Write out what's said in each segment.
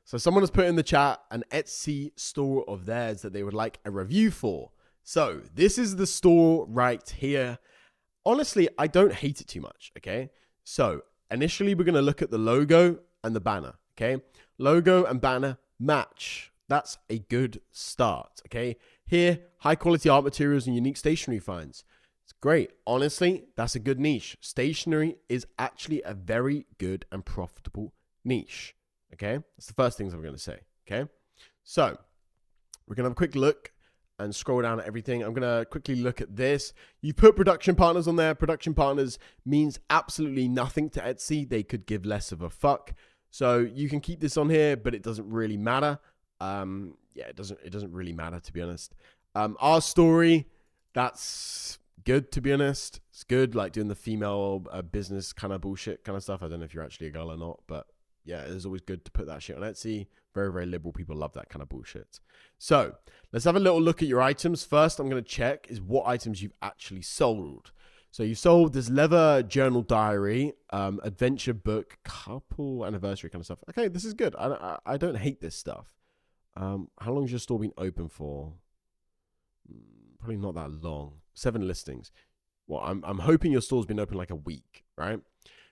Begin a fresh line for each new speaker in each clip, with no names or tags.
So someone has put in the chat an Etsy store of theirs that they would like a review for. So this is the store right here. Honestly, I don't hate it too much, okay? So initially we're going to look at the logo and the banner, okay? Logo and banner match. That's a good start, okay? Here, high quality art materials and unique stationery finds. It's great. Honestly, that's a good niche. Stationery is actually a very good and profitable niche. Okay, that's the first things I'm going to say. Okay, so we're going to have a quick look and scroll down at everything. I'm going to quickly look at this. You put production partners on there. Production partners means absolutely nothing to Etsy. They could give less of a fuck. So you can keep this on here, but it doesn't really matter. Yeah, it doesn't really matter, to be honest. Our story, that's good, to be honest. It's good, like doing the female business kind of bullshit kind of stuff. I don't know if you're actually a girl or not, but yeah, it's always good to put that shit on Etsy. Very, very liberal people love that kind of bullshit. So let's have a little look at your items. First, I'm going to check is what items you've actually sold. So you sold this leather journal diary, adventure book, couple anniversary kind of stuff. Okay, this is good. I don't hate this stuff. How long has your store been open for? Probably not that long. 7 listings. Well, I'm hoping your store's been open like a week, right?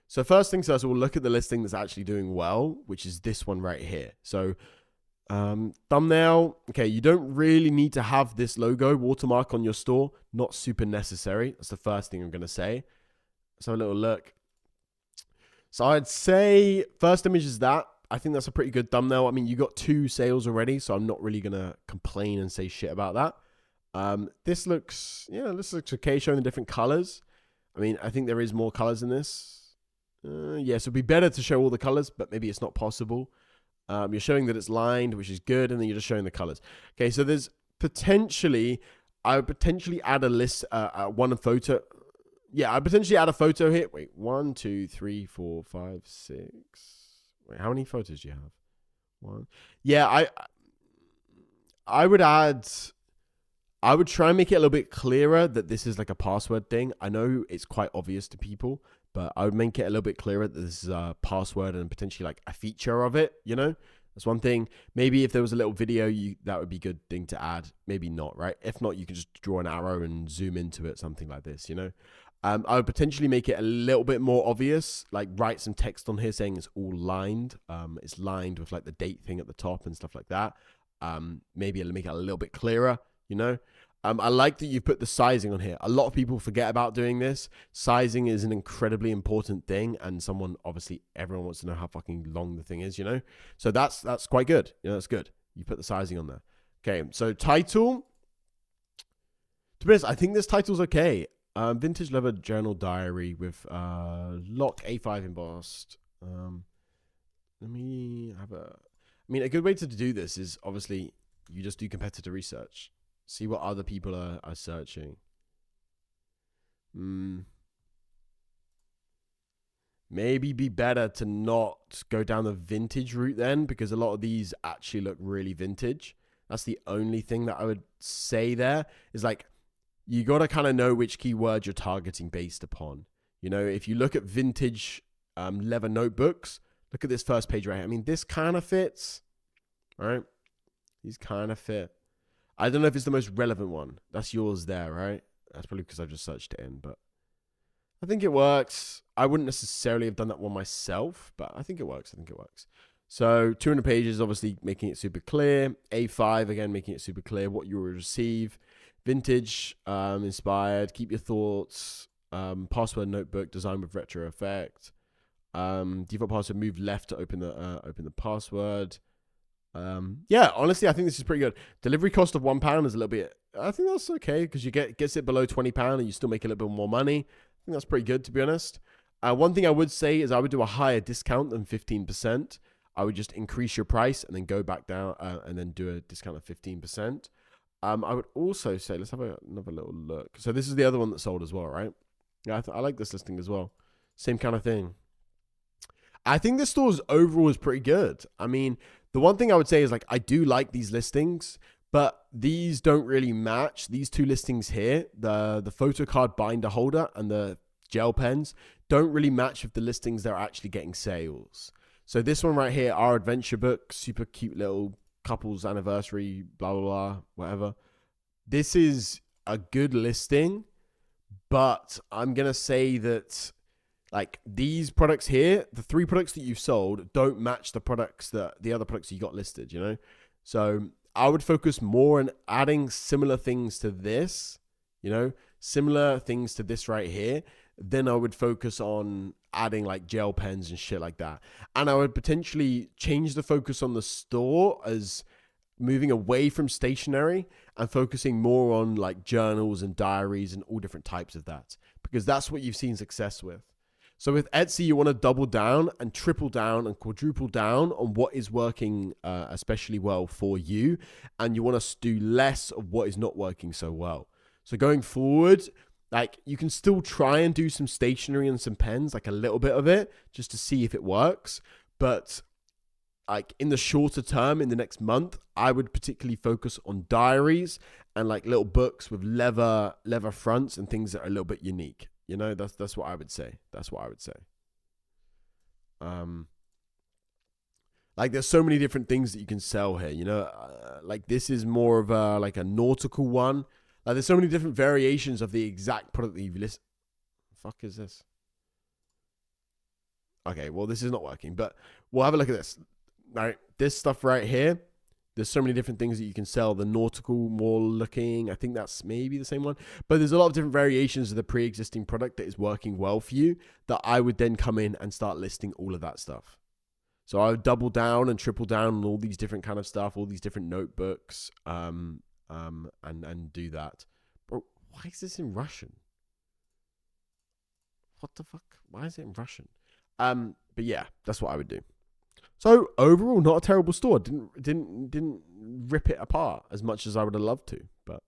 So first things first, we'll look at the listing that's actually doing well, which is this one right here. So thumbnail, okay, you don't really need to have this logo watermark on your store. Not super necessary. That's the first thing I'm going to say. Let's have a little look. So I'd say first image is that. I think that's a pretty good thumbnail. I mean, you got 2 sales already, so I'm not really going to complain and say shit about that. This looks okay, showing the different colors. I mean, I think there is more colors in this. Yes, it'd be better to show all the colors, but maybe it's not possible. You're showing that it's lined, which is good, and then you're just showing the colors. Okay, so there's potentially, I would potentially add a list, one photo. Yeah, I'd potentially add a photo here. Wait, 1, 2, 3, 4, 5, 6. Wait, how many photos do you have? 1. Yeah, I would add. I would try and make it a little bit clearer that this is like a password thing. I know it's quite obvious to people, but I would make it a little bit clearer that this is a password and potentially like a feature of it, you know? That's one thing. Maybe if there was a little video, that would be a good thing to add. Maybe not, right? If not, you can just draw an arrow and zoom into it, something like this, you know? I would potentially make it a little bit more obvious, like write some text on here saying it's all lined. It's lined with like the date thing at the top and stuff like that. Maybe it'll make it a little bit clearer, you know? I like that you've put the sizing on here. A lot of people forget about doing this. Sizing is an incredibly important thing, and everyone wants to know how fucking long the thing is, you know? So that's quite good. You know, that's good. You put the sizing on there. Okay, so title. To be honest, I think this title's okay. Vintage leather journal diary with lock A5 embossed. Let me have a good way to do this is obviously you just do competitor research. See what other people are searching. Maybe be better to not go down the vintage route then, because a lot of these actually look really vintage. That's the only thing that I would say there is like, you got to kind of know which keyword you're targeting based upon. You know, if you look at vintage leather notebooks, look at this first page right here. I mean, this kind of fits, right? These kind of fit. I don't know if it's the most relevant one. That's yours there, right? That's probably because I've just searched it in, but I think it works. I wouldn't necessarily have done that one myself, but I think it works. So 200 pages, obviously making it super clear. A5, again, making it super clear what you will receive. Vintage, inspired, keep your thoughts. Password notebook, designed with retro effect. Default password, move left to open the password. Yeah, honestly, I think this is pretty good. Delivery cost of £1 is a little bit, I think that's okay because you gets it below £20 and you still make a little bit more money. I think that's pretty good, to be honest. One thing I would say is I would do a higher discount than 15%. I would just increase your price and then go back down and then do a discount of 15%. I would also say, let's have another little look. So this is the other one that sold as well, right? Yeah, I like this listing as well. Same kind of thing. I think this store's overall is pretty good. I mean, the one thing I would say is like, I do like these listings, but these don't really match. These 2 listings here, the photo card binder holder and the gel pens don't really match with the listings that are actually getting sales. So this one right here, our adventure book, super cute little couple's anniversary, blah, blah, blah, whatever. This is a good listing, but I'm going to say that like these products here, the 3 products that you've sold don't match the products that the other products you got listed, you know? So I would focus more on adding similar things to this, you know, similar things to this right here. Then I would focus on adding like gel pens and shit like that. And I would potentially change the focus on the store as moving away from stationery and focusing more on like journals and diaries and all different types of that, because that's what you've seen success with. So with Etsy, you want to double down and triple down and quadruple down on what is working especially well for you. And you want to do less of what is not working so well. So going forward, like you can still try and do some stationery and some pens, like a little bit of it, just to see if it works. But like in the shorter term, in the next month, I would particularly focus on diaries and like little books with leather fronts and things that are a little bit unique. You know, that's what I would say. That's what I would say. Like there's so many different things that you can sell here. You know, like this is more of a like a nautical one. Like there's so many different variations of the exact product that you've listed. Fuck is this? Okay, well this is not working, but we'll have a look at this. All right, this stuff right here. There's so many different things that you can sell. The nautical, more looking, I think that's maybe the same one. But there's a lot of different variations of the pre-existing product that is working well for you that I would then come in and start listing all of that stuff. So I would double down and triple down on all these different kind of stuff, all these different notebooks, and do that. Bro, why is this in Russian? What the fuck? Why is it in Russian? But yeah, that's what I would do. So overall, not a terrible store. Didn't rip it apart as much as I would have loved to, but